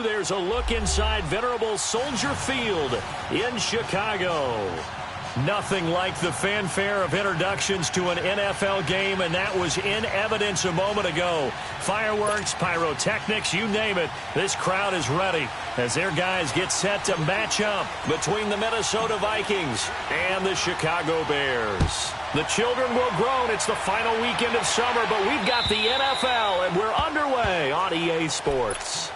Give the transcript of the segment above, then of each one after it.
there's a look inside venerable Soldier Field in Chicago. Nothing like the fanfare of introductions to an NFL game, and that was in evidence a moment ago. Fireworks, pyrotechnics, you name it. This crowd is ready as their guys get set to match up between the Minnesota Vikings and the Chicago Bears. The children will groan. It's the final weekend of summer, but we've got the NFL, and we're underway on EA Sports.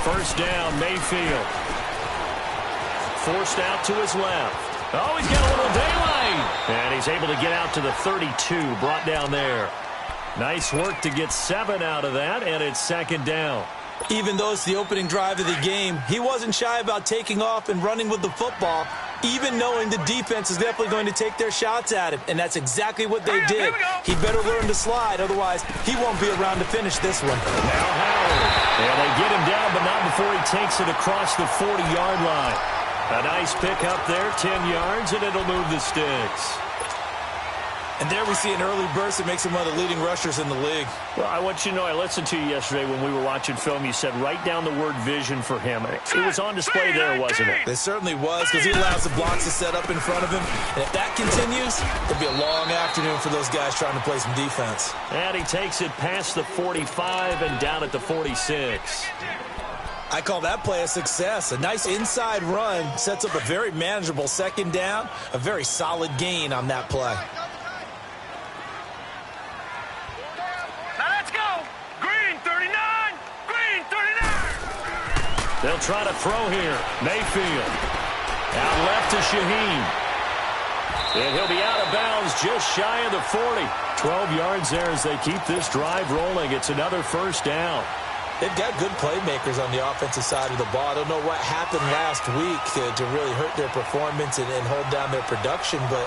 First down, Mayfield. Forced out to his left. Oh, he's got a little daylight. And he's able to get out to the 32, brought down there. Nice work to get 7 out of that, and it's second down. Even though it's the opening drive of the game, he wasn't shy about taking off and running with the football, even knowing the defense is definitely going to take their shots at him. And that's exactly what they did. He better learn to slide, otherwise he won't be around to finish this one. Now Howard. And they get him down, but not before he takes it across the 40-yard line. A nice pick up there, 10 yards, and it'll move the sticks. And there we see an early burst that makes him one of the leading rushers in the league. Well, I want you to know, I listened to you yesterday when we were watching film. You said write down the word vision for him. It was on display there, wasn't it? It certainly was, because he allows the blocks to set up in front of him. And if that continues, it'll be a long afternoon for those guys trying to play some defense. And he takes it past the 45 and down at the 46. I call that play a success. A nice inside run sets up a very manageable second down, a very solid gain on that play. They'll try to throw here. Mayfield. Out left to Shaheen. And he'll be out of bounds just shy of the 40. 12 yards there as they keep this drive rolling. It's another first down. They've got good playmakers on the offensive side of the ball. I don't know what happened last week to really hurt their performance and hold down their production, but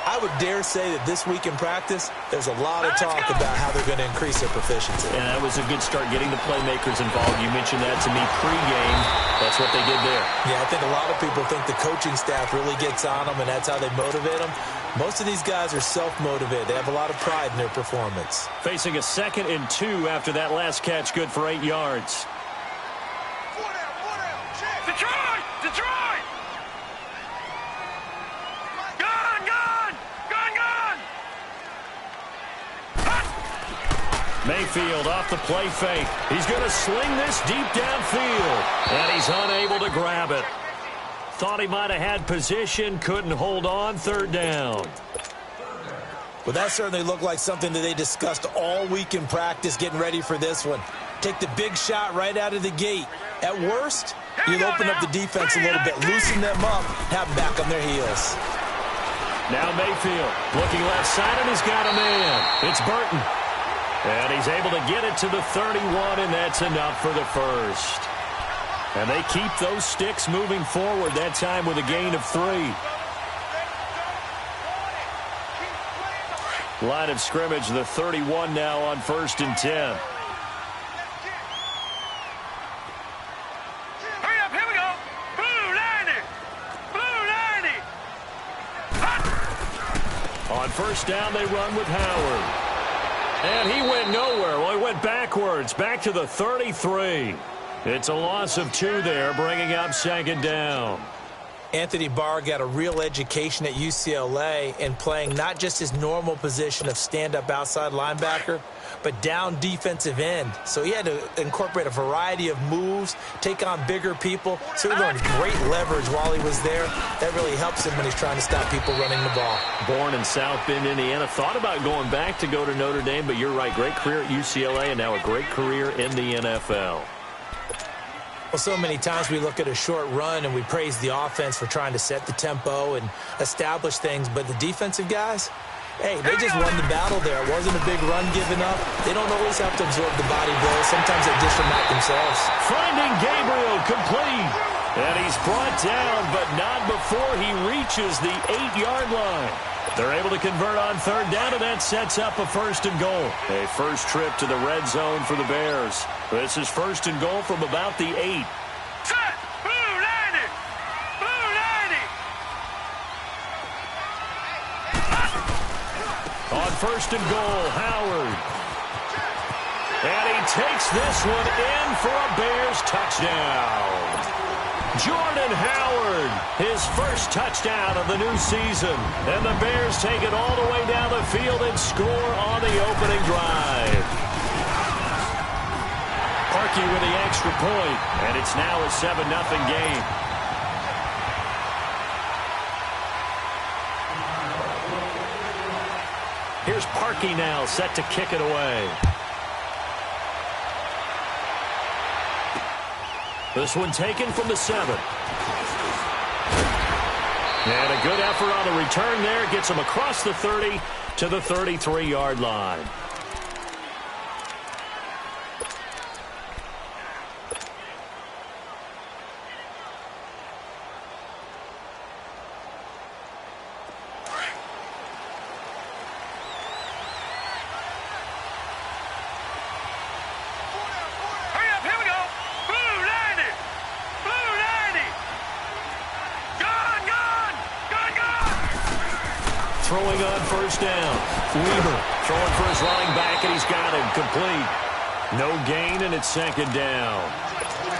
I would dare say that this week in practice, there's a lot of talk about how they're going to increase their proficiency. And that was a good start, getting the playmakers involved. You mentioned that to me pregame. That's what they did there. Yeah, I think a lot of people think the coaching staff really gets on them, and that's how they motivate them. Most of these guys are self-motivated. They have a lot of pride in their performance. Facing a 2nd and 2 after that last catch, good for 8 yards. Detroit! Detroit! Mayfield off the play fake. He's going to sling this deep downfield, and he's unable to grab it. Thought he might have had position, couldn't hold on, third down. Well, that certainly looked like something that they discussed all week in practice, getting ready for this one. Take the big shot right out of the gate. At worst, you'll open up the defense a little bit, loosen them up, have them back on their heels. Now Mayfield looking left side, and he's got a man. It's Burton. And he's able to get it to the 31, and that's enough for the first. And they keep those sticks moving forward, that time with a gain of 3. Line of scrimmage, the 31 now on 1st and 10. Hurry up, here we go. Blue 90. Blue 90. On first down, they run with Howard. And he went nowhere. Well, he went backwards, back to the 33. It's a loss of 2 there, bringing up second down. Anthony Barr got a real education at UCLA in playing not just his normal position of stand-up outside linebacker, but down defensive end. So he had to incorporate a variety of moves, take on bigger people. So he learned great leverage while he was there. That really helps him when he's trying to stop people running the ball. Born in South Bend, Indiana. Thought about going back to go to Notre Dame, but you're right. Great career at UCLA and now a great career in the NFL. Well, so many times we look at a short run and we praise the offense for trying to set the tempo and establish things, but the defensive guys, hey, they just won the battle there. It wasn't a big run given up. They don't always have to absorb the body blow. Sometimes they dish them out themselves. Finding Gabriel complete. And he's brought down, but not before he reaches the 8-yard line. They're able to convert on third down, and that sets up a first and goal. A first trip to the red zone for the Bears. This is first and goal from about the 8. Set. Blue 90. Blue 90. On first and goal, Howard. And he takes this one in for a Bears touchdown. Jordan Howard, his first touchdown of the new season. And the Bears take it all the way down the field and score on the opening drive. Parkey with the extra point, and it's now a 7-0 game. Here's Parkey now, set to kick it away. This one taken from the 7. And a good effort on the return there. Gets him across the 30 to the 33-yard line. Throwing on first down. Weaver throwing for his running back, and he's got him complete. No gain, and it's second down.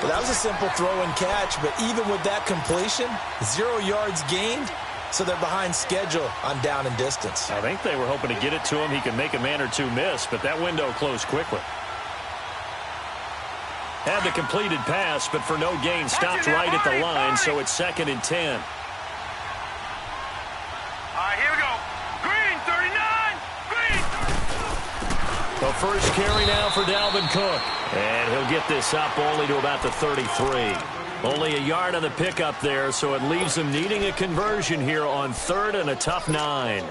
Well, that was a simple throw and catch, but even with that completion, 0 yards gained, so they're behind schedule on down and distance. I think they were hoping to get it to him. He could make a man or two miss, but that window closed quickly. Had the completed pass, but for no gain, stopped right at the line, so it's second and 10. The first carry now for Dalvin Cook. And he'll get this up only to about the 33. Only a yard on the pickup there, so it leaves him needing a conversion here on third and a tough 9.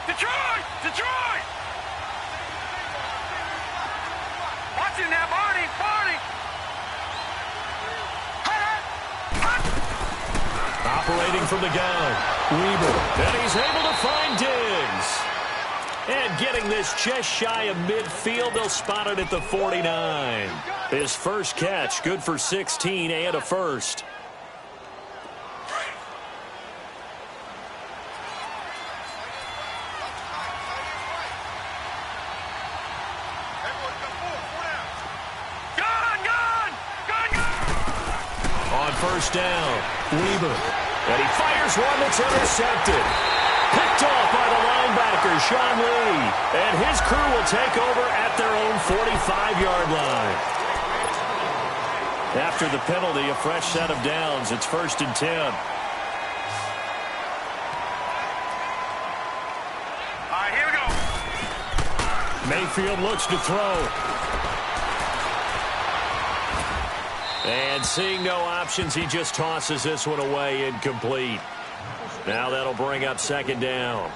Detroit! Detroit! Watching that, Barney! Barney! Operating from the gun, Weaver. And he's able to find Diggs. And getting this just shy of midfield, they'll spot it at the 49. His first catch, good for 16 and a first. First down, Weaver. And he fires one that's intercepted. Picked off by the linebacker, Sean Lee. And his crew will take over at their own 45-yard line. After the penalty, a fresh set of downs. It's first and 10. All right, here we go. Mayfield looks to throw. And seeing no options, he just tosses this one away, incomplete. Now that'll bring up second down.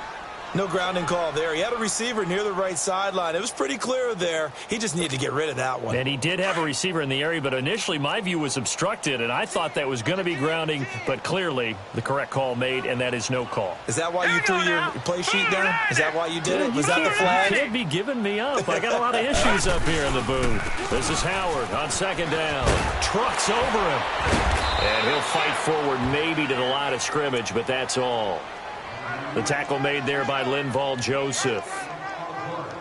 No grounding call there. He had a receiver near the right sideline. It was pretty clear there. He just needed to get rid of that one. And he did have a receiver in the area, but initially my view was obstructed, and I thought that was going to be grounding, but clearly the correct call made, and that is no call. Is that why you threw your play sheet down? Is that why you did it? Was that the flag? You can't be giving me up. I got a lot of issues up here in the booth. This is Howard on second down. Trucks over him. And he'll fight forward maybe to the line of scrimmage, but that's all. The tackle made there by Linval Joseph.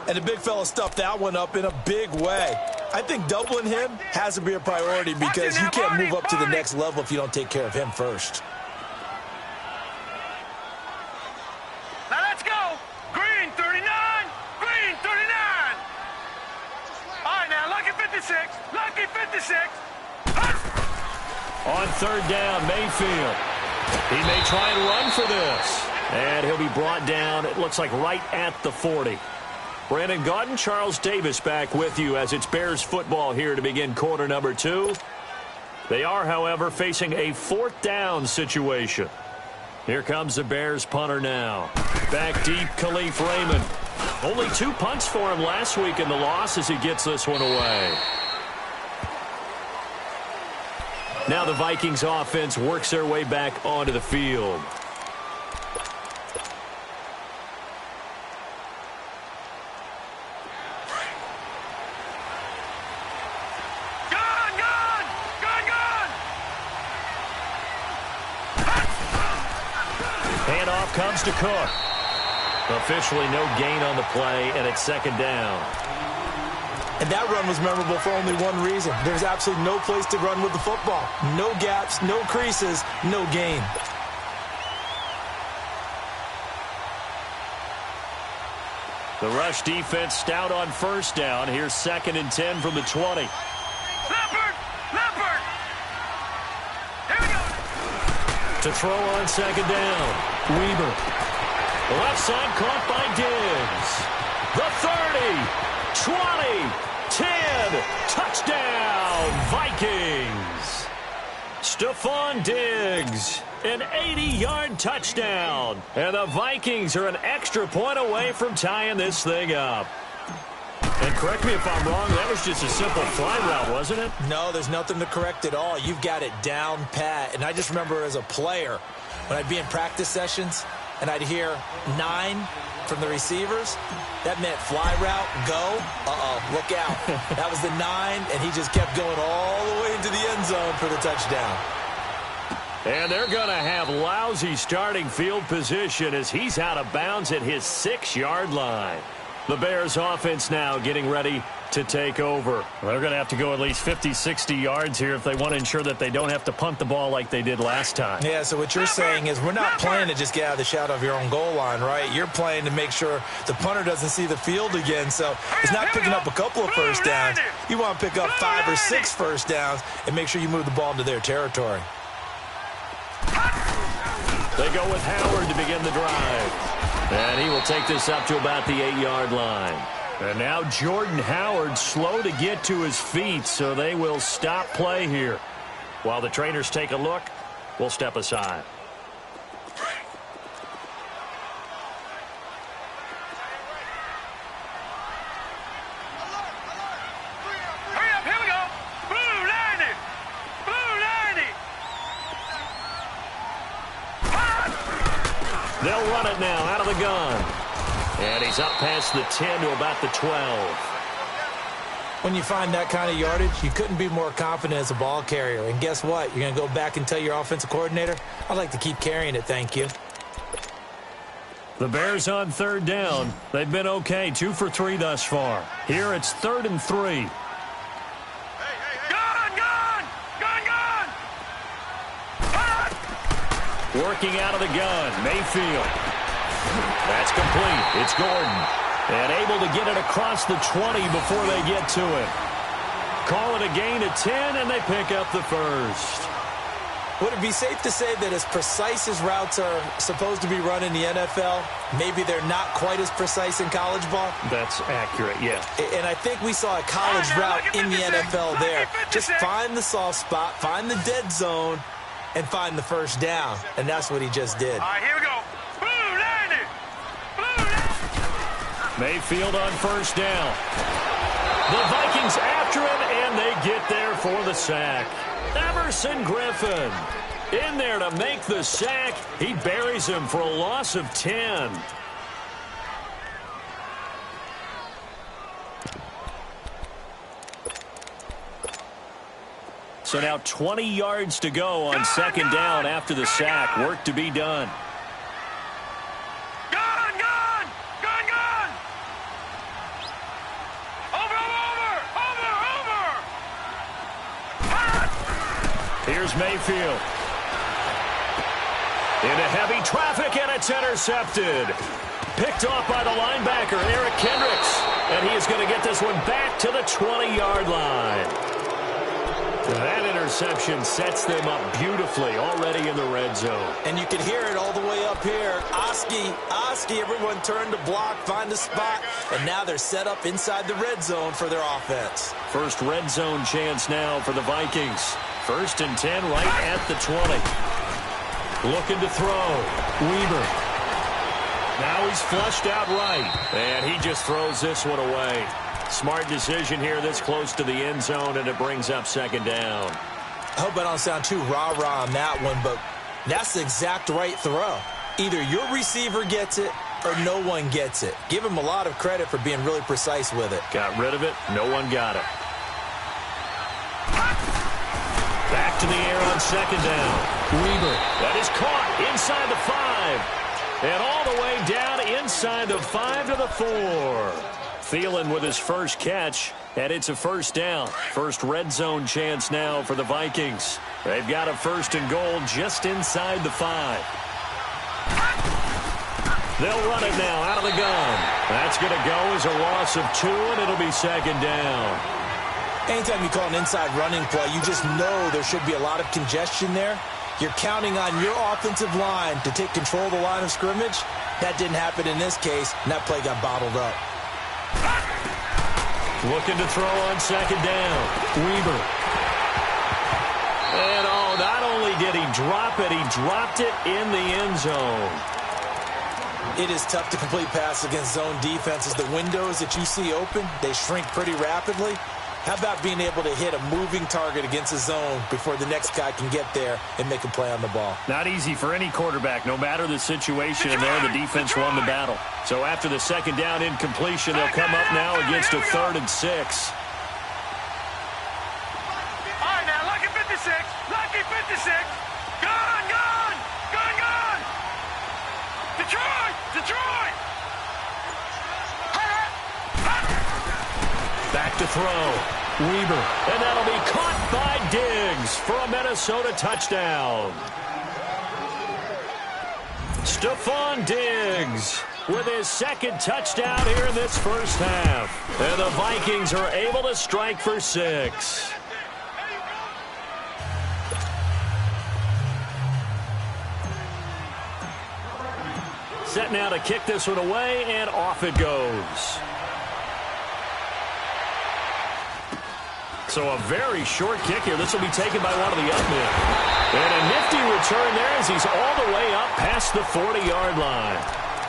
And the big fella stuffed that one up in a big way. I think doubling him has to be a priority because you can't move up to the next level if you don't take care of him first. Now let's go. Green 39. Green 39. All right, now lucky 56. Lucky 56. On third down, Mayfield. He may try and run for this. And he'll be brought down, it looks like right at the 40. Brandon Gaudin, Charles Davis back with you as it's Bears football here to begin quarter number 2. They are, however, facing a fourth down situation. Here comes the Bears punter now. Back deep, Khalif Raymond. Only 2 punts for him last week in the loss as he gets this one away. Now the Vikings offense works their way back onto the field. Handoff comes to Cook. Officially no gain on the play, and it's 2nd down. And that run was memorable for only one reason. There's absolutely no place to run with the football. No gaps, no creases, no gain. The rush defense stout on 1st down. Here's 2nd and 10 from the 20. Leopard! Leopard! Here we go! To throw on 2nd down. Weber. Left side caught by Diggs. The 30, 20, 10, touchdown, Vikings. Stephon Diggs, an 80-yard touchdown. And the Vikings are an extra point away from tying this thing up. And correct me if I'm wrong, that was just a simple fly route, wasn't it? No, there's nothing to correct at all. You've got it down pat. And I just remember as a player, when I'd be in practice sessions and I'd hear 9 from the receivers, that meant fly route, go, look out. That was the 9, and he just kept going all the way into the end zone for the touchdown. And they're going to have lousy starting field position as he's out of bounds at his 6-yard line. The Bears offense now getting ready to take over. They're going to have to go at least 50, 60 yards here if they want to ensure that they don't have to punt the ball like they did last time. Yeah, so what you're saying is we're not playing to just get out of the shadow of your own goal line, right? You're playing to make sure the punter doesn't see the field again. So it's not picking up a couple of first downs. You want to pick up 5 or 6 first downs and make sure you move the ball into their territory. They go with Howard to begin the drive. And he will take this up to about the 8-yard line. And now Jordan Howard slow to get to his feet, so they will stop play here. While the trainers take a look, we'll step aside. Hurry up, here we go! Blue 90! Blue 90! They'll run it now out of the gun. And he's up past the 10 to about the 12. When you find that kind of yardage, you couldn't be more confident as a ball carrier. And guess what? You're going to go back and tell your offensive coordinator, I'd like to keep carrying it, thank you. The Bears on 3rd down. They've been okay, 2 for 3 thus far. Here it's 3rd and 3. Working out of the gun, Mayfield. That's complete. It's Gordon. And able to get it across the 20 before they get to it. Call it a gain of 10, and they pick up the first. Would it be safe to say that as precise as routes are supposed to be run in the NFL, maybe they're not quite as precise in college ball? That's accurate, yeah. And I think we saw a college route in the NFL there. Just find the soft spot, find the dead zone, and find the first down. And that's what he just did. All right, here we go. Blue 90! Blue 90! Mayfield on 1st down. The Vikings after him, and they get there for the sack. Everson Griffin in there to make the sack. He buries him for a loss of 10. So now 20 yards to go on 2nd down after the sack. Work to be done. Gun! Gun! Gun! Gun! Over! Here's Mayfield. Into heavy traffic, and it's intercepted. Picked off by the linebacker, Eric Kendricks. And he is going to get this one back to the 20-yard line. That interception sets them up beautifully already in the red zone. And you can hear it all the way up here. Oski, everyone turned to block, find a spot, and now they're set up inside the red zone for their offense. First red zone chance now for the Vikings. 1st and 10 right at the 20. Looking to throw. Weaver. Now he's flushed out right. And he just throws this one away. Smart decision here this close to the end zone, and it brings up second down. I hope I don't sound too rah-rah on that one, but that's the exact right throw. Either your receiver gets it or no one gets it. Give him a lot of credit for being really precise with it. Got rid of it. No one got it. Back to the air on second down. Weaver. That is caught inside the 5. And all the way down inside the 5 to the 4. Thielen with his first catch, and it's a first down. First red zone chance now for the Vikings. They've got a first and goal just inside the 5. They'll run it now out of the gun. That's going to go as a loss of 2, and it'll be second down. Anytime you call an inside running play, you just know there should be a lot of congestion there. You're counting on your offensive line to take control of the line of scrimmage. That didn't happen in this case, and that play got bottled up. Looking to throw on second down. Weaver. And not only did he drop it, he dropped it in the end zone. It is tough to complete passes against zone defenses. The windows that you see open, they shrink pretty rapidly. How about being able to hit a moving target against a zone before the next guy can get there and make a play on the ball? Not easy for any quarterback, no matter the situation. And there, the defense won the battle. So after the second down incompletion, they'll come up now against a 3rd and 6. All right, now, lucky 56. Lucky 56. Gone, gone. Gone, gone. Detroit. Detroit. Back to throw. Weaver. And that'll be caught by Diggs for a Minnesota touchdown. Stephon Diggs with his second touchdown here in this first half. And the Vikings are able to strike for 6. Set now to kick this one away, and off it goes. So a very short kick here. This will be taken by one of the up men. And a nifty return there as he's all the way up past the 40-yard line.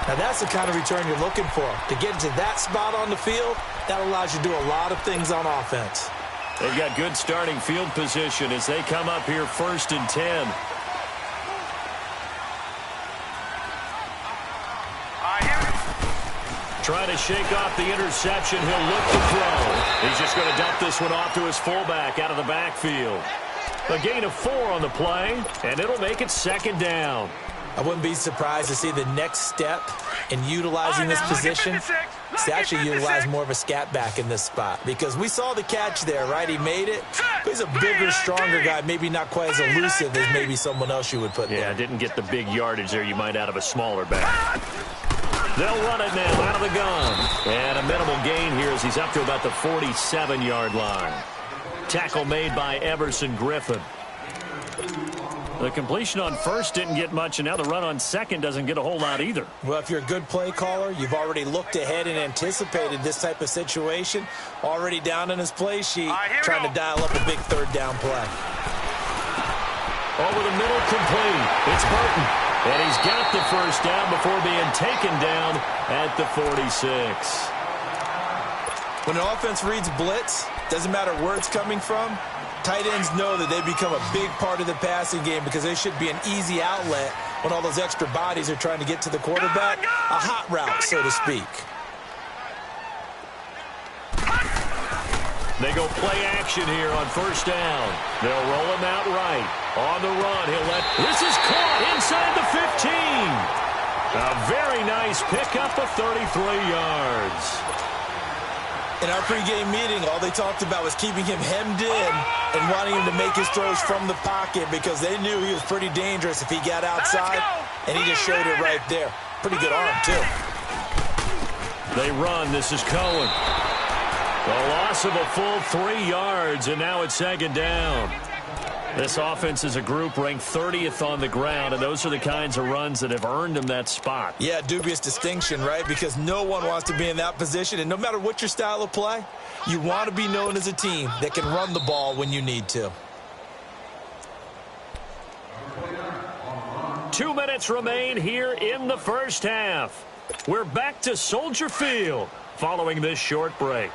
Now that's the kind of return you're looking for. To get into that spot on the field, that allows you to do a lot of things on offense. They've got good starting field position as they come up here 1st and 10. Trying to shake off the interception. He'll look to throw. He's just going to dump this one off to his fullback out of the backfield. A gain of 4 on the play, and it'll make it second down. I wouldn't be surprised to see the next step in utilizing this position is to actually utilize more of a scat back in this spot, because we saw the catch there, right? He made it. But he's a bigger, stronger guy, maybe not quite as elusive as maybe someone else you would put there. Yeah, didn't get the big yardage there you might out of a smaller back. They'll run it now out of the gun. And a minimal gain here as he's up to about the 47-yard line. Tackle made by Everson Griffin. The completion on first didn't get much, and now the run on second doesn't get a whole lot either. Well, if you're a good play caller, you've already looked ahead and anticipated this type of situation. Already down in his play sheet, trying to dial up a big 3rd down play. Over the middle, complete. It's Burton. And he's got the first down before being taken down at the 46. When an offense reads blitz, doesn't matter where it's coming from, tight ends know that they become a big part of the passing game because they should be an easy outlet when all those extra bodies are trying to get to the quarterback. A hot route, so to speak. They go play action here on first down. They'll roll him out right. On the run, this is caught inside the 15. A very nice pickup of 33 yards. In our pregame meeting, all they talked about was keeping him hemmed in and wanting him to make his throws from the pocket because they knew he was pretty dangerous if he got outside, and he just showed it right there. Pretty good arm, too. They run. This is Cohen. The loss of a full 3 yards, and now it's second down. This offense as a group ranked 30th on the ground, and those are the kinds of runs that have earned them that spot. Yeah, dubious distinction, right? Because no one wants to be in that position, and no matter what your style of play, you want to be known as a team that can run the ball when you need to. 2 minutes remain here in the first half. We're back to Soldier Field following this short break.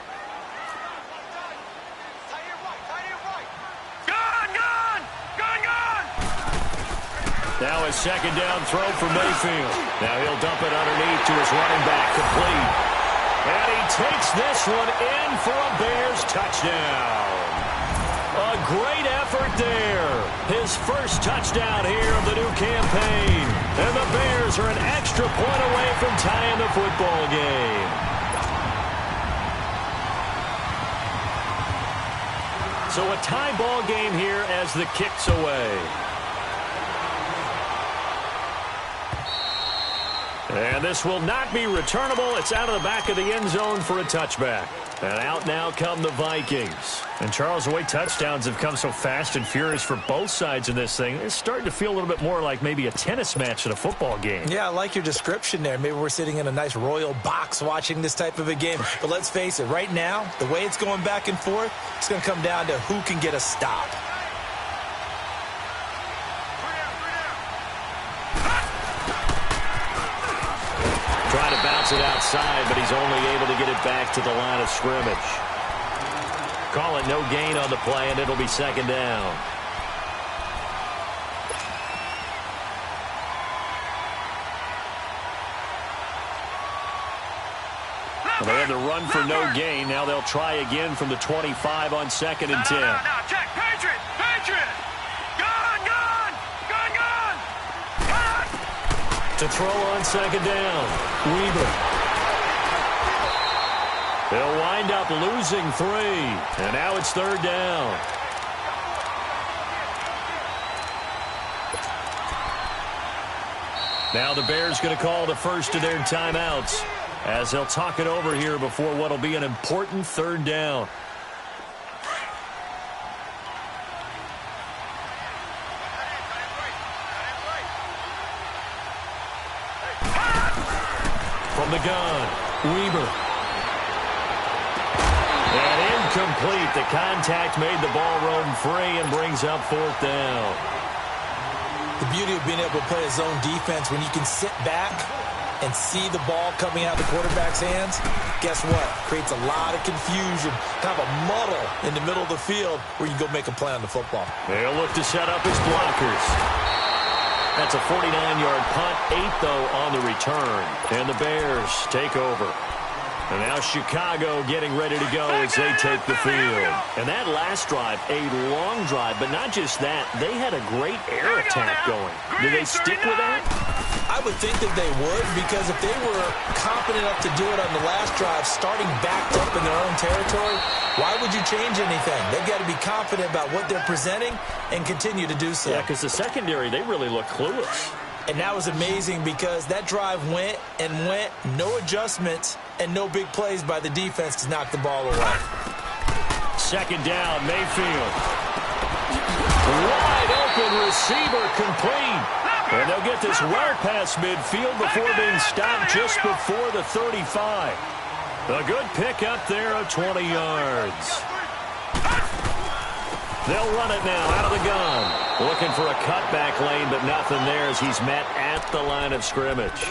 Now a second down throw for Mayfield. Now he'll dump it underneath to his running back, complete. And he takes this one in for a Bears touchdown. A great effort there. His first touchdown here of the new campaign. And the Bears are an extra point away from tying the football game. So a tie ball game here as the kick's away. And this will not be returnable. It's out of the back of the end zone for a touchback. And out now come the Vikings. And Charles, the way touchdowns have come so fast and furious for both sides in this thing, it's starting to feel a little bit more like maybe a tennis match in a football game. Yeah, I like your description there. Maybe we're sitting in a nice royal box watching this type of a game. But let's face it, right now, the way it's going back and forth, it's going to come down to who can get a stop. Trying to bounce it outside, but he's only able to get it back to the line of scrimmage. Call it no gain on the play, and it'll be second down. Well, they had the run for no gain. Now they'll try again from the 25 on second and 10. No, check, Patriot! To throw on second down, Weaver. They'll wind up losing 3, and now it's third down. Now the Bears going to call the first of their timeouts as they'll talk it over here before what will be an important third down. From the gun, Weaver. And incomplete. The contact made the ball roam free and brings up fourth down. The beauty of being able to play a zone defense when you can sit back and see the ball coming out of the quarterback's hands, guess what? Creates a lot of confusion, kind of a muddle in the middle of the field where you go make a play on the football. They'll look to set up his blockers. That's a 49-yard punt, 8, though, on the return. And the Bears take over. And now Chicago getting ready to go as they take the field. And that last drive, a long drive, but not just that. They had a great air attack going. Do they stick with that? I would think that they would, because if they were confident enough to do it on the last drive, starting backed up in their own territory, why would you change anything? They've got to be confident about what they're presenting and continue to do so. Yeah, because the secondary, they really look clueless. And that was amazing because that drive went and went, no adjustments, and no big plays by the defense to knock the ball away. Second down, Mayfield. Wide open receiver complete. And they'll get this well past midfield before being stopped just before the 35. A good pickup there of 20 yards. They'll run it now out of the gun. Looking for a cutback lane, but nothing there as he's met at the line of scrimmage.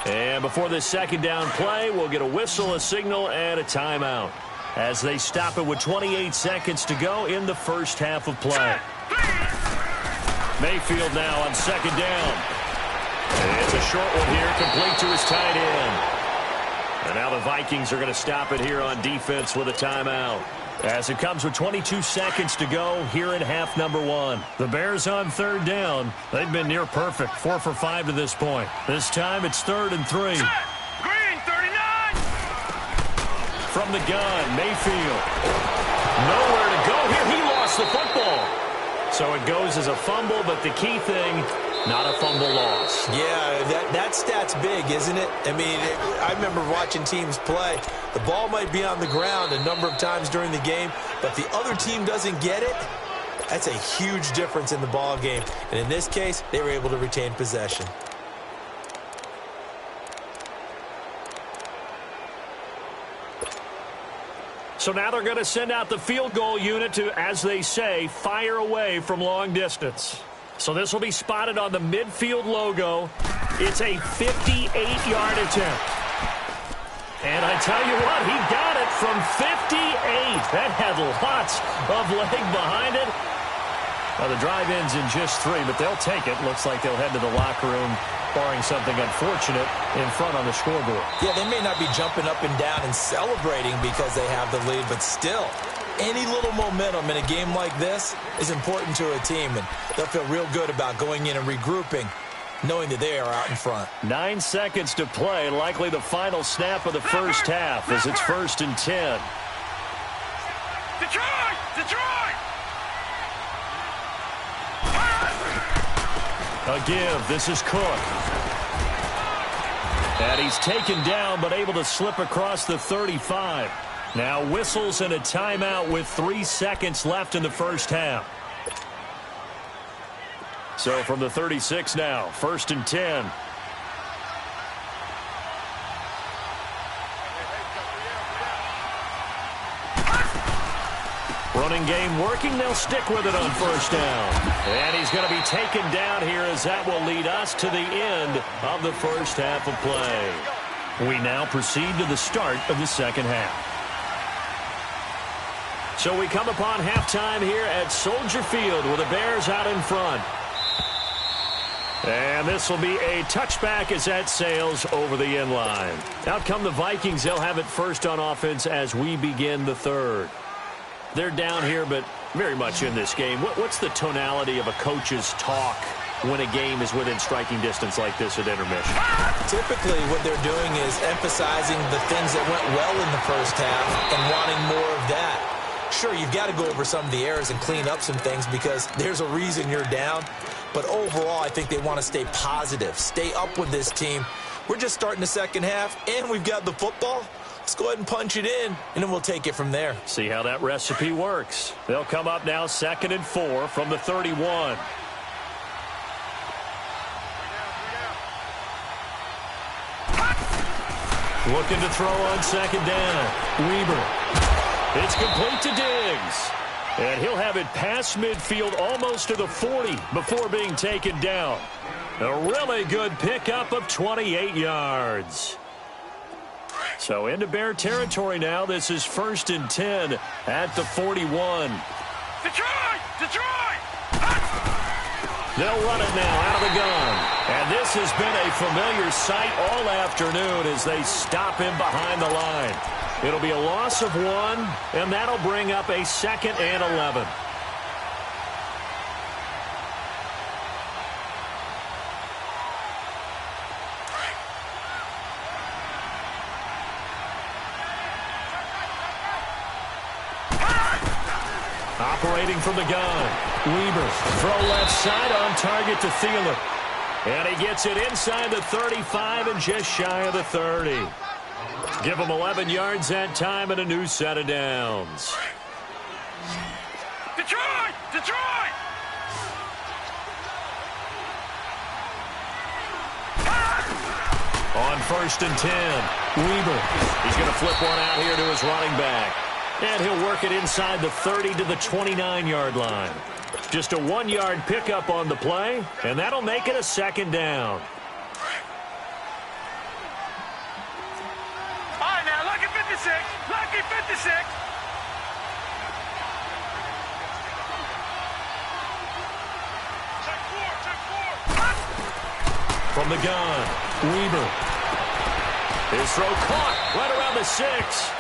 And before this second down play, we'll get a whistle, a signal, and a timeout as they stop it with 28 seconds to go in the first half of play. Mayfield now on second down. And it's a short one here, complete to his tight end. And now the Vikings are going to stop it here on defense with a timeout. As it comes with 22 seconds to go here in half number 1. The Bears on third down. They've been near perfect, 4 for 5 to this point. This time it's 3rd and 3. Green, 39! From the gun, Mayfield. Nowhere to go here. He lost the football. So it goes as a fumble, but the key thing, not a fumble loss. Yeah, that stat's big, isn't it? I mean, I remember watching teams play. The ball might be on the ground a number of times during the game, but the other team doesn't get it. That's a huge difference in the ball game. And in this case, they were able to retain possession. So now they're going to send out the field goal unit to, as they say, fire away from long distance. So this will be spotted on the midfield logo. It's a 58-yard attempt. And I tell you what, he got it from 58. That had lots of leg behind it. Well, the drive ends in just 3, but they'll take it. Looks like they'll head to the locker room, barring something unfortunate, in front on the scoreboard. Yeah, they may not be jumping up and down and celebrating because they have the lead, but still, any little momentum in a game like this is important to a team, and they'll feel real good about going in and regrouping, knowing that they are out in front. 9 seconds to play, likely the final snap of the first half as it's 1st and 10. Detroit! Detroit! A give. This is Cook. And he's taken down, but able to slip across the 35. Now whistles and a timeout with 3 seconds left in the first half. So from the 36 now, 1st and 10. Running game working. They'll stick with it on 1st down. And he's going to be taken down here as that will lead us to the end of the first half of play. We now proceed to the start of the second half. So we come upon halftime here at Soldier Field with the Bears out in front. And this will be a touchback as that sails over the end line. Out come the Vikings. They'll have it first on offense as we begin the third. They're down here, but very much in this game. What's the tonality of a coach's talk when a game is within striking distance like this at intermission? Typically, what they're doing is emphasizing the things that went well in the first half and wanting more of that. Sure, you've got to go over some of the errors and clean up some things because there's a reason you're down. But overall, I think they want to stay positive, stay up with this team. We're just starting the second half, and we've got the football. Let's go ahead and punch it in, and then we'll take it from there. See how that recipe works. They'll come up now 2nd and 4 from the 31. Looking to throw on 2nd down. Weber. It's complete to Diggs. And he'll have it past midfield almost to the 40 before being taken down. A really good pickup of 28 yards. So into Bear territory now. This is 1st and 10 at the 41. Detroit! Detroit! They'll run it now out of the gun. And this has been a familiar sight all afternoon as they stop him behind the line. It'll be a loss of 1, and that'll bring up a 2nd and 11. Operating from the gun. Weber. Throw left side on target to Thielen. And he gets it inside the 35 and just shy of the 30. Give him 11 yards that time and a new set of downs. Detroit! Detroit! On 1st and 10, Weber. He's going to flip one out here to his running back. And he'll work it inside the 30 to the 29-yard line. Just a 1-yard pickup on the play, and that'll make it a 2nd down. All right, now, lucky 56. Lucky 56. Check 4. From the gun, Weber. His throw caught right around the 6.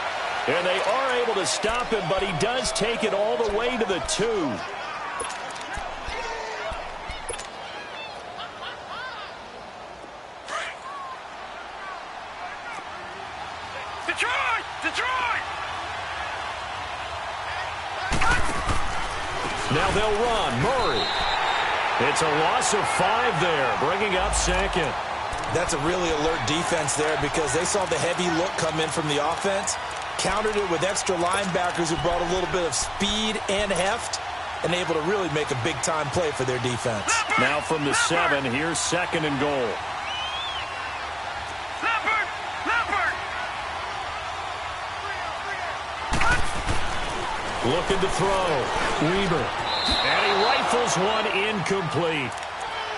And they are able to stop him, but he does take it all the way to the 2. Detroit! Detroit! Now they'll run. Murray. It's a loss of 5 there, bringing up 2nd. That's a really alert defense there because they saw the heavy look come in from the offense, countered it with extra linebackers who brought a little bit of speed and heft, and able to really make a big-time play for their defense. Now from the 7, here's 2nd and goal. Leopard! Leopard! Looking to throw. Weber. And he rifles one incomplete.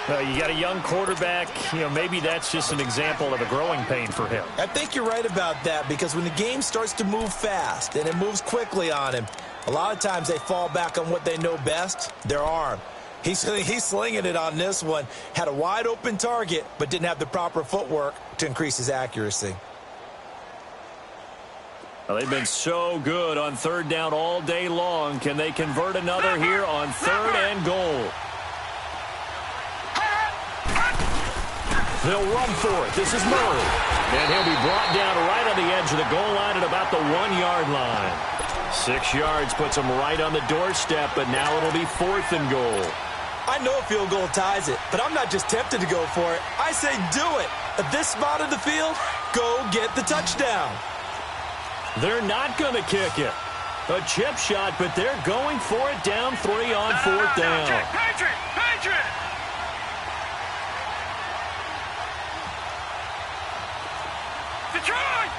You got a young quarterback. Maybe that's just an example of a growing pain for him. I think you're right about that, because when the game starts to move fast and it moves quickly on him, a lot of times they fall back on what they know best, their arm. He's slinging it on this one. Had a wide open target, but didn't have the proper footwork to increase his accuracy. Well, they've been so good on third down all day long. Can they convert another here on third and goal? They'll run for it. This is Murray. And he'll be brought down right on the edge of the goal line at about the 1-yard line. 6 yards puts him right on the doorstep, but now it'll be 4th and goal. I know a field goal ties it, but I'm not just tempted to go for it. I say do it. At this spot of the field, go get the touchdown. They're not going to kick it. A chip shot, but they're going for it down 3 on 4th down. Patriot!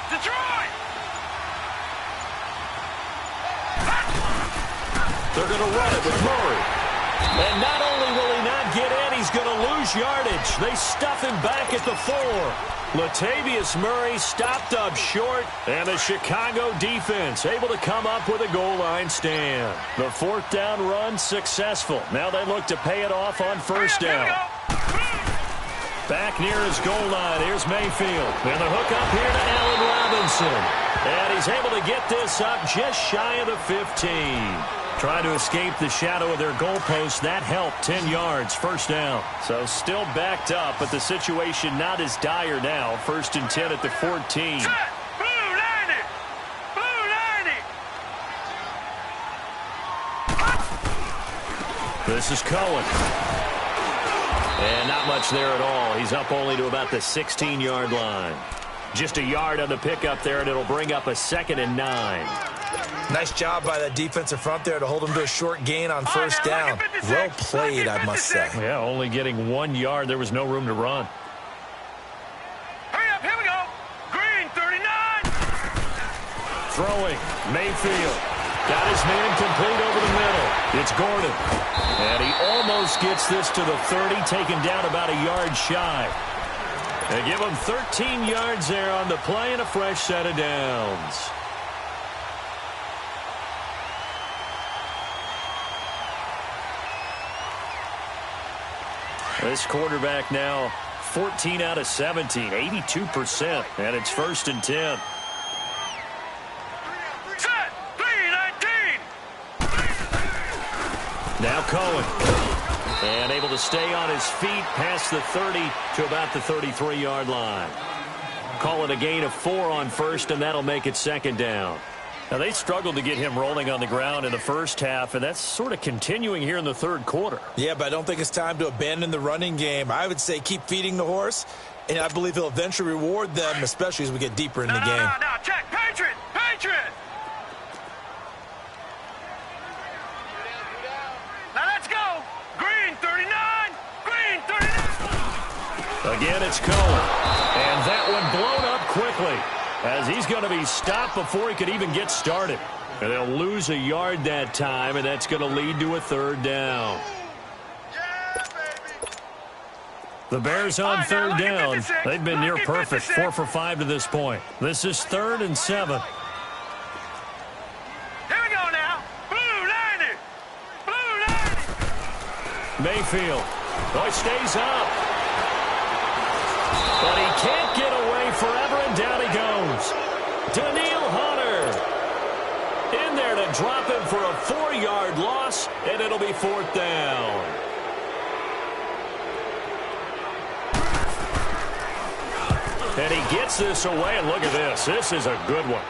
Detroit! They're going to run it with Murray. And not only will he not get in, he's going to lose yardage. They stuff him back at the 4. Latavius Murray stopped up short, and the Chicago defense able to come up with a goal line stand. The 4th down run successful. Now they look to pay it off on 1st down. Back near his goal line, here's Mayfield. And the hook up here to Allen Robinson. And he's able to get this up just shy of the 15. Trying to escape the shadow of their goalpost. That helped. 10 yards, 1st down. So still backed up, but the situation not as dire now. 1st and 10 at the 14. This is Cohen. And not much there at all. He's up only to about the 16-yard line. Just a yard on the pickup there, and it'll bring up a 2nd and 9. Nice job by that defensive front there to hold him to a short gain on 1st down. Well played, I must say. Yeah, only getting 1 yard. There was no room to run. Hurry up, here we go. Green, 39. Throwing, Mayfield. Got his man complete over the middle. It's Gordon. And he almost gets this to the 30, taken down about a yard shy. They give him 13 yards there on the play and a fresh set of downs. This quarterback now 14 out of 17, 82%, and it's 1st and 10. Set, 3-19. Now Cohen. And able to stay on his feet past the 30 to about the 33-yard line. Call it a gain of 4 on 1st, and that'll make it 2nd down. Now, they struggled to get him rolling on the ground in the first half, and that's sort of continuing here in the 3rd quarter. Yeah, but I don't think it's time to abandon the running game. I would say keep feeding the horse, and I believe he'll eventually reward them, especially as we get deeper in the game. No, check. Patriot! Now let's go. Green, 39. Again, it's Cohen. And that one blown up quickly, as he's going to be stopped before he could even get started. And they'll lose a yard that time, and that's going to lead to a 3rd down. The Bears on 3rd down. They've been near perfect, 4 for 5 to this point. This is 3rd and 7. Here we go now. Blue 90. Mayfield. Boy, stays up. But he can't get away forever, and down he goes. Daniil Hunter in there to drop him for a 4-yard loss, and it'll be 4th down. And he gets this away, and look at this. This is a good one.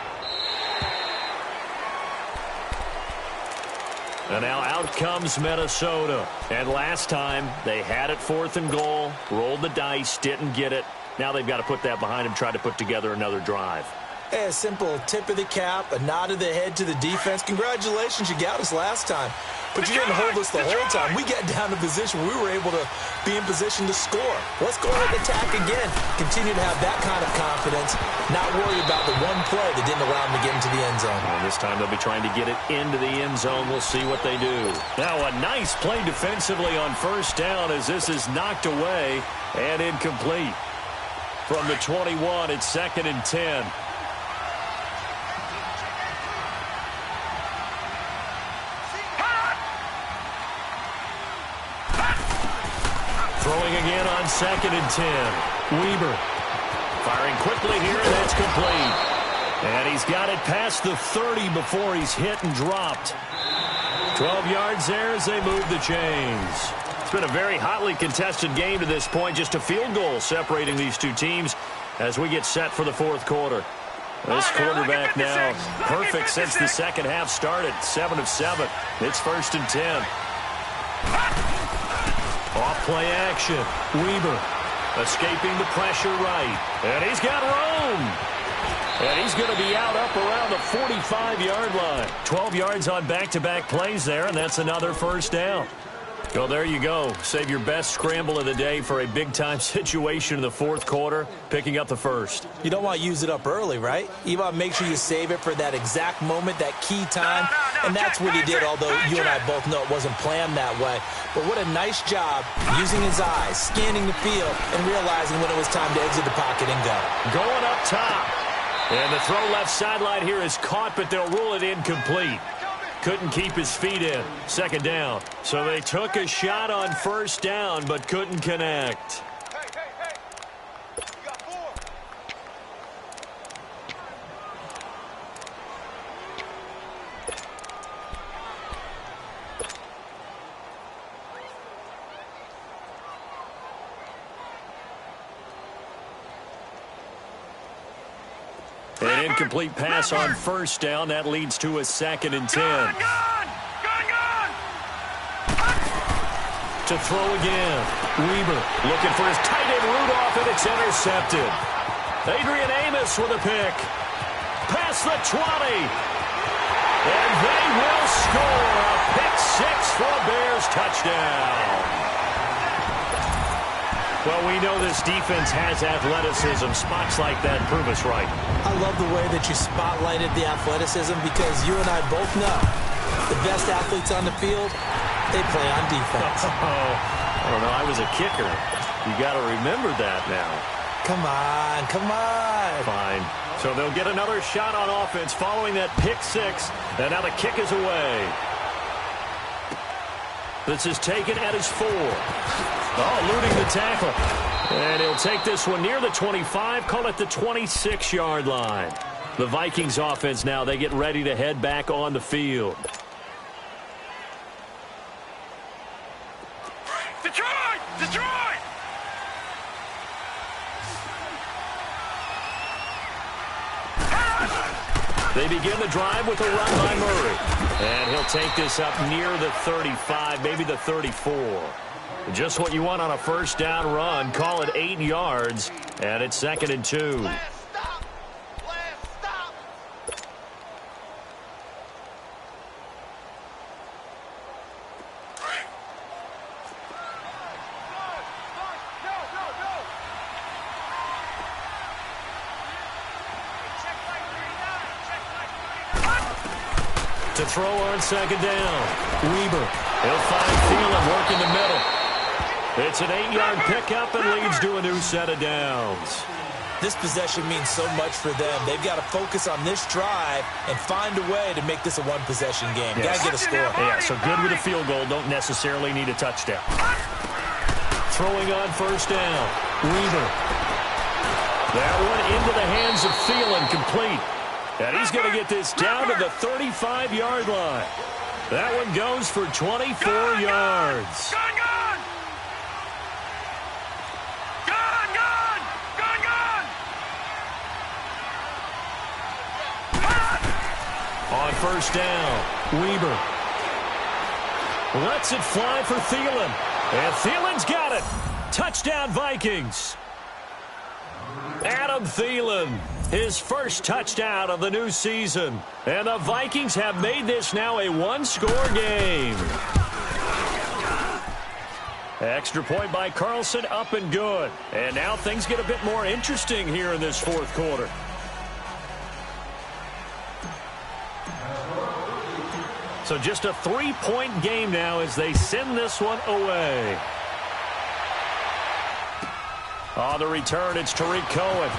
And now out comes Minnesota. And last time, they had it 4th and goal, rolled the dice, didn't get it. Now they've got to put that behind them, try to put together another drive. Hey, a simple tip of the cap, a nod of the head to the defense. Congratulations, you got us last time. But you didn't hold us the whole time. We got down to position where we were able to be in position to score. Let's go ahead and attack again. Continue to have that kind of confidence, not worry about the one play that didn't allow them to get into the end zone. And this time they'll be trying to get it into the end zone. We'll see what they do. Now a nice play defensively on first down as this is knocked away and incomplete. From the 21, it's 2nd and 10. Throwing again on 2nd and 10. Weber firing quickly here, and that's complete. And he's got it past the 30 before he's hit and dropped. 12 yards there as they move the chains. It's been a very hotly contested game to this point. Just a field goal separating these two teams as we get set for the fourth quarter. This quarterback now perfect since the second half started. 7 of 7. It's 1st and 10. Off play action. Weber escaping the pressure right. And he's got room. And he's going to be out up around the 45-yard line. 12 yards on back-to-back plays there, and that's another first down. So there you go. Save your best scramble of the day for a big-time situation in the fourth quarter, picking up the first. You don't want to use it up early, right? You want to make sure you save it for that exact moment, that key time. And that's what he did, although you and I both know it wasn't planned that way. But what a nice job using his eyes, scanning the field, and realizing when it was time to exit the pocket and go. Going up top. And the throw left sideline here is caught, but they'll rule it incomplete. Couldn't keep his feet in. 2nd down. So they took a shot on first down, but couldn't connect. You got 4. An incomplete pass on first down. That leads to a 2nd and 10. Gone! To throw again. Weber looking for his tight end Rudolph, and it's intercepted. Adrian Amos with a pick. Past the 20. And they will score a pick 6 for a Bears touchdown. Well, we know this defense has athleticism. Spots like that prove us right. I love the way that you spotlighted the athleticism because you and I both know the best athletes on the field, they play on defense. I don't know. I was a kicker. You got to remember that now. Come on, come on. Fine. So they'll get another shot on offense following that pick 6. And now the kick is away. This is taken at his 4. Oh, eluding the tackle. And he'll take this one near the 25, call it the 26-yard line. The Vikings offense now, they get ready to head back on the field. Detroit! Detroit! They begin the drive with a run by Murray. And he'll take this up near the 35, maybe the 34. Just what you want on a first down run. Call it 8 yards, and it's 2nd and 2. Last stop! Last stop! To throw on 2nd down. Weber. He'll find Thielen working the middle. It's an 8-yard pickup and leads to a new set of downs. This possession means so much for them. They've got to focus on this drive and find a way to make this a one-possession game. Yes. Got to get a score. Yeah, so good with a field goal. Don't necessarily need a touchdown. Throwing on first down. Weber. That one into the hands of Thielen, complete. And he's going to get this down to the 35-yard line. That one goes for 24 yards. Gone! Gone! Gone! Gone! Gone! On first down, Weber lets it fly for Thielen. And Thielen's got it. Touchdown, Vikings. Adam Adam Thielen, his first touchdown of the new season. And the Vikings have made this now a one-score game. Extra point by Carlson, up and good. And now things get a bit more interesting here in this fourth quarter. So just a 3-point game now as they send this one away. On the return, it's Tariq Cohen.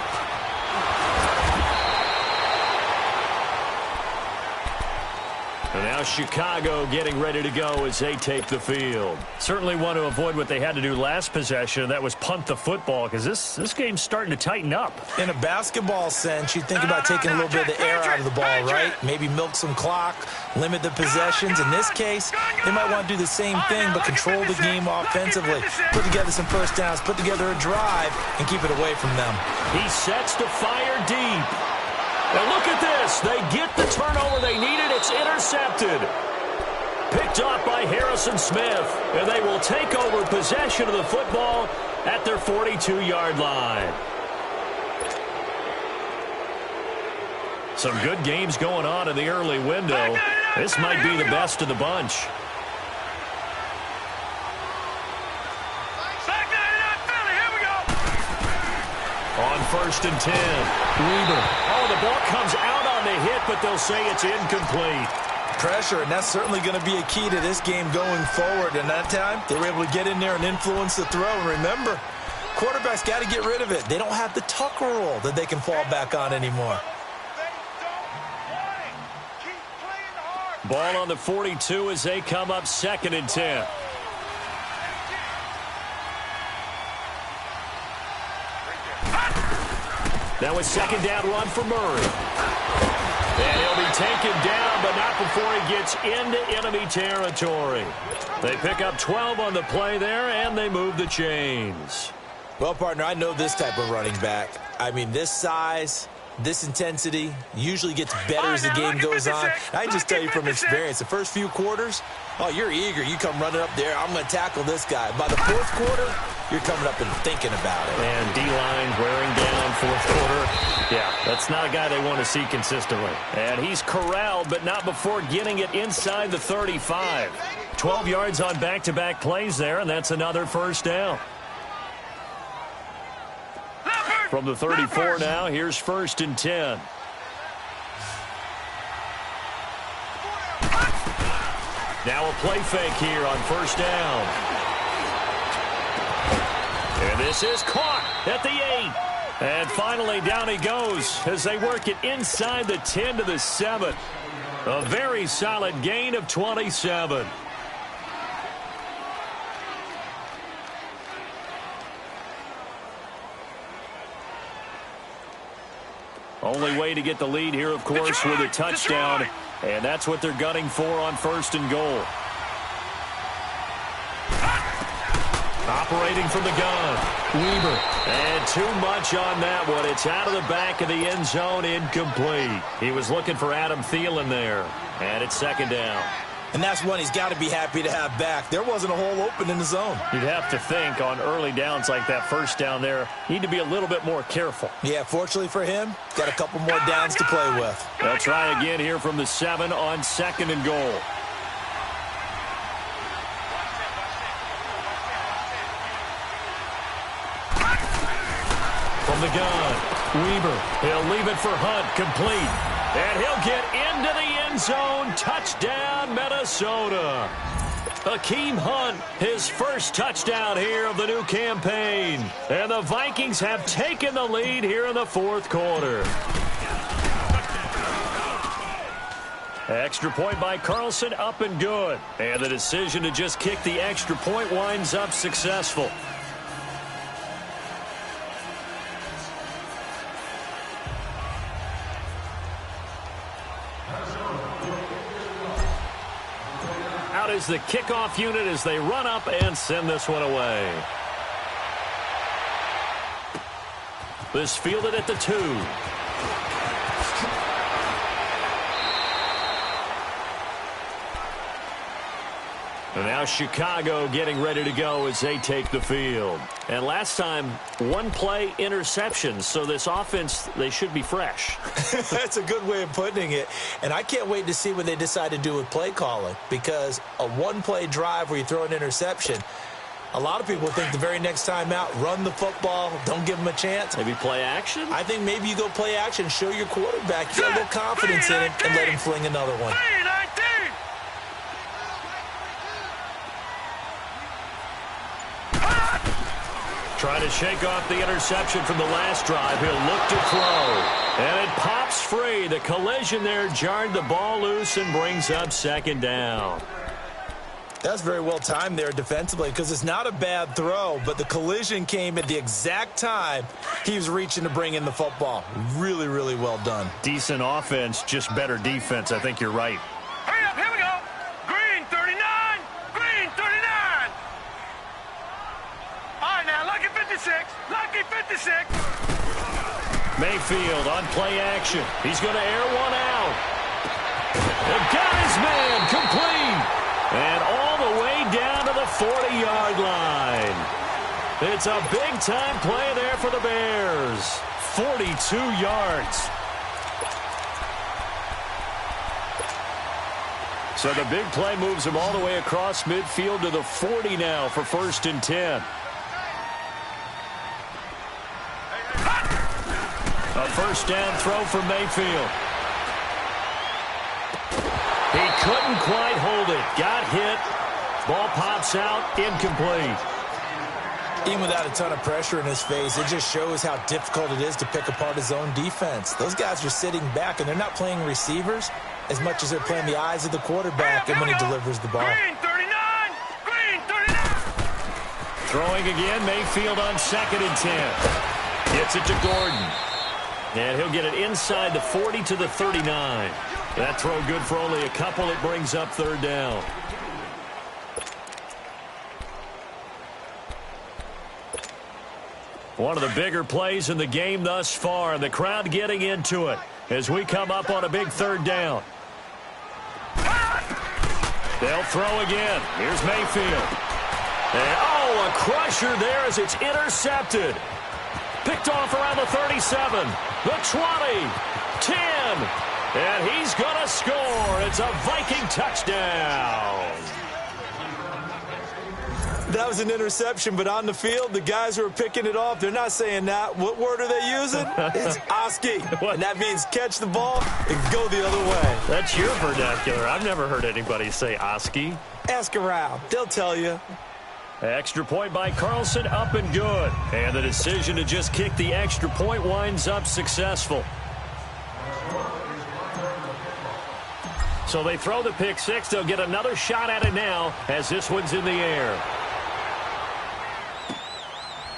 And now Chicago getting ready to go as they take the field. Certainly want to avoid what they had to do last possession. That was punt the football, because this game's starting to tighten up. In a basketball sense, you think about taking a little bit of the air out of the ball, right? Maybe milk some clock, limit the possessions. In this case, they might want to do the same thing, but control the game offensively. Put together some first downs, put together a drive, and keep it away from them. He sets to fire deep. And look at this. They get the turnover they needed. It's intercepted. Picked off by Harrison Smith. And they will take over possession of the football at their 42-yard line. Some good games going on in the early window. This might be the best of the bunch. On 1st and 10, Weber. Oh, the ball comes out on the hit, but they'll say it's incomplete. Pressure, and that's certainly going to be a key to this game going forward. And that time, they were able to get in there and influence the throw. And remember, quarterbacks got to get rid of it. They don't have the tuck rule that they can fall back on anymore. Ball on the 42 as they come up 2nd and 10. Now a 2nd down run for Murray. And he'll be taken down, but not before he gets into enemy territory. They pick up 12 on the play there, and they move the chains. Well, partner, I know this type of running back. I mean, this size, this intensity usually gets better as the game goes on. I can just tell you from experience, the first few quarters, oh, you're eager. You come running up there, I'm going to tackle this guy. By the 4th quarter, you're coming up and thinking about it. And D-line wearing down 4th quarter. Yeah, that's not a guy they want to see consistently. And he's corralled, but not before getting it inside the 35. 12 yards on back-to-back plays there, and that's another first down. From the 34 now, here's 1st and 10. Now a play fake here on 1st down. And this is caught at the 8. And finally down he goes as they work it inside the 10 to the 7. A very solid gain of 27. Only way to get the lead here, of course, with a touchdown. And that's what they're gunning for on 1st and goal. Operating from the gun, Weber. And too much on that one. It's out of the back of the end zone, incomplete. He was looking for Adam Thielen there. And it's 2nd down. And that's one he's got to be happy to have back. There wasn't a hole open in the zone. You'd have to think on early downs like that 1st down there, need to be a little bit more careful. Yeah, fortunately for him, got a couple more downs to play with. They'll try again here from the 7 on 2nd and goal. From the gun, Weber. He'll leave it for Hunt, complete. And he'll get into the end zone. Touchdown, Minnesota. Hakeem Hunt, his first touchdown here of the new campaign. And the Vikings have taken the lead here in the 4th quarter. Extra point by Carlson, up and good. And the decision to just kick the extra point winds up successful. Out is the kickoff unit as they run up and send this one away. This fielded at the 2. And now Chicago getting ready to go as they take the field. And last time, one play interception. So this offense, they should be fresh. That's a good way of putting it. And I can't wait to see what they decide to do with play calling, because a one-play drive where you throw an interception, a lot of people think the very next time out, run the football, don't give them a chance. Maybe play action? I think maybe you go play action, show your quarterback you got a little confidence in him, and let him fling another one. Trying to shake off the interception from the last drive. He'll look to throw. And it pops free. The collision there jarred the ball loose and brings up second down. That's very well timed there defensively, because it's not a bad throw, but the collision came at the exact time he was reaching to bring in the football. Really, really well done. Decent offense, just better defense. I think you're right. Hurry up, here we go. Green 39. Green 39. All right, now, Lucky 56. Lucky 56. Mayfield on play action. He's going to air one out. The guy's man complete. And all the way down to the 40-yard line. It's a big-time play there for the Bears. 42 yards. So the big play moves him all the way across midfield to the 40 now for 1st and 10. A first down throw for Mayfield. He couldn't quite hold it. Got hit. Ball pops out. Incomplete. Even without a ton of pressure in his face, it just shows how difficult it is to pick apart his own defense. Those guys are sitting back, and they're not playing receivers as much as they're playing the eyes of the quarterback and when he delivers the ball. Green 39. Green 39. Throwing again. Mayfield on 2nd and 10. Gets it to Gordon. And he'll get it inside the 40 to the 39. That throw good for only a couple. It brings up 3rd down. One of the bigger plays in the game thus far. And the crowd getting into it as we come up on a big 3rd down. They'll throw again. Here's Mayfield. And, a crusher there as it's intercepted. Picked off around the 37, the 20, 10. And he's going to score. It's a Viking touchdown. That was an interception, but on the field, the guys who are picking it off, they're not saying that. What word are they using? It's Oski. And that means catch the ball and go the other way. That's your vernacular. I've never heard anybody say Oski. Ask around. They'll tell you. Extra point by Carlson, up and good. And the decision to just kick the extra point winds up successful. So they throw the pick six. They'll get another shot at it now as this one's in the air.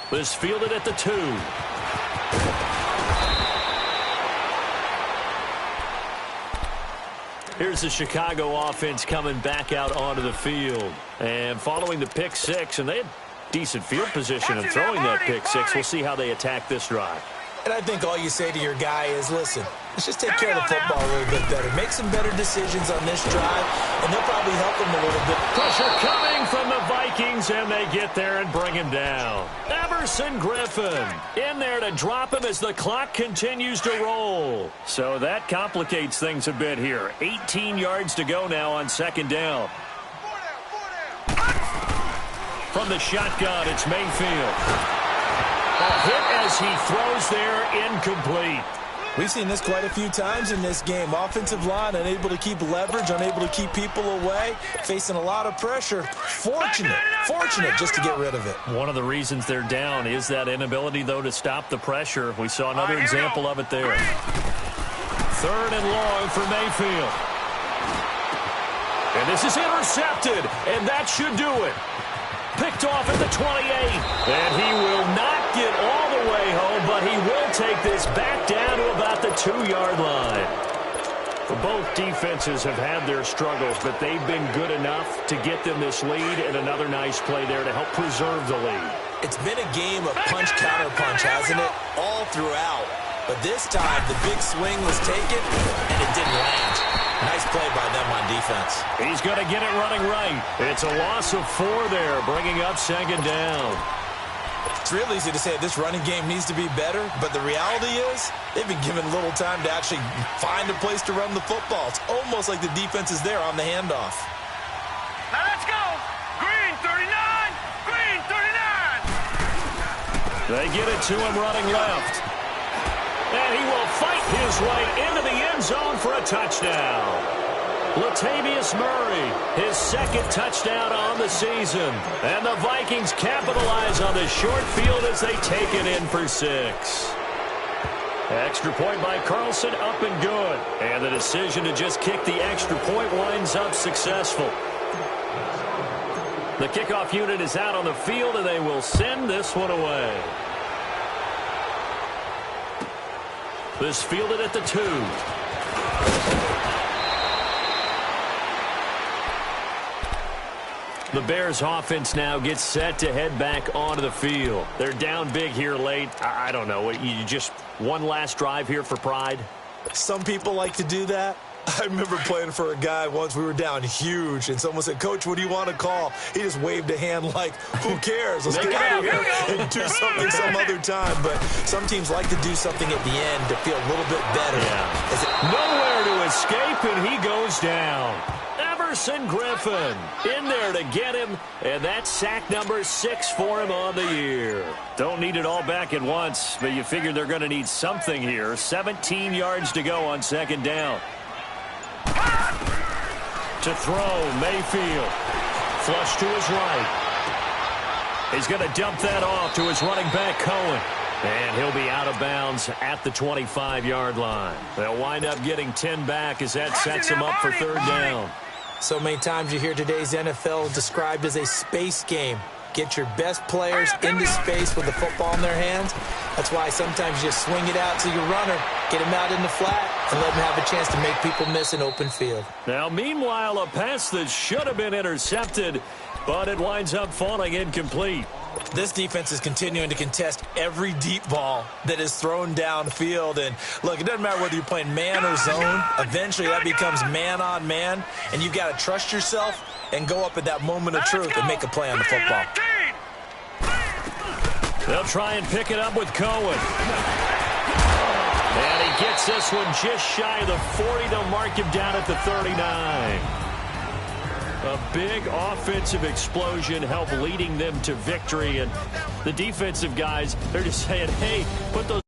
This fielded at the 2. Here's the Chicago offense coming back out onto the field. And following the pick six, and they had decent field position in throwing that pick six. We'll see how they attack this drive. And I think all you say to your guy is, listen, let's just take care of the football a little bit better. Make some better decisions on this drive, and they'll probably help them a little bit. Pressure coming from the Vikings, and they get there and bring him down. Everson Griffin in there to drop him as the clock continues to roll. So that complicates things a bit here. 18 yards to go now on 2nd down. From the shotgun, it's Mayfield. A hit as he throws there, incomplete. We've seen this quite a few times in this game. Offensive line unable to keep leverage, unable to keep people away, facing a lot of pressure. Fortunate just to get rid of it. One of the reasons they're down is that inability, though, to stop the pressure. We saw another example of it there. 3rd and long for Mayfield. And this is intercepted, and that should do it. Picked off at the 28, and he will not get all the way home, but he will take this back down to about the 2-yard line. Both defenses have had their struggles, but they've been good enough to get them this lead, and another nice play there to help preserve the lead. It's been a game of punch-counter-punch, hasn't it? All throughout. But this time, the big swing was taken, and it didn't land. Nice play by them on defense. He's going to get it running right. It's a loss of 4 there, bringing up second down. It's real easy to say this running game needs to be better, but the reality is they've been given little time to actually find a place to run the football. It's almost like the defense is there on the handoff. Now let's go. Green 39. Green 39. They get it to him running left. And he will fight his way into the end zone for a touchdown. Latavius Murray, his second touchdown on the season. And the Vikings capitalize on the short field as they take it in for 6. Extra point by Carlson, up and good. And the decision to just kick the extra point winds up successful. The kickoff unit is out on the field, and they will send this one away. This fielded at the 2. The Bears offense now gets set to head back onto the field. They're down big here late. I don't know. You just one last drive here for pride? Some people like to do that. I remember playing for a guy once. We were down huge, and someone said, "Coach, what do you want to call?" He just waved a hand like, "Who cares? Let's get out of here and do something some other time." But some teams like to do something at the end to feel a little bit better. Yeah. Nowhere to escape, and he goes down. Everson Griffin in there to get him, and that's sack number 6 for him on the year. Don't need it all back at once, but you figure they're going to need something here. 17 yards to go on second down. To throw, Mayfield. Flush to his right. He's going to dump that off to his running back, Cohen. And he'll be out of bounds at the 25-yard line. They'll wind up getting 10 back as that sets him up for third down. So many times you hear today's NFL described as a space game. Get your best players into space with the football in their hands. That's why sometimes you just swing it out to your runner, get him out in the flat, and let him have a chance to make people miss an open field. Now, meanwhile, a pass that should have been intercepted, but it winds up falling incomplete. This defense is continuing to contest every deep ball that is thrown downfield. And, look, it doesn't matter whether you're playing man or zone. Eventually, that becomes man on man, and you've got to trust yourself and go up at that moment of truth and make a play on the football. They'll try and pick it up with Cohen. And he gets this one just shy of the 40 to mark him down at the 39. A big offensive explosion helped leading them to victory. And the defensive guys, they're just saying, hey, put those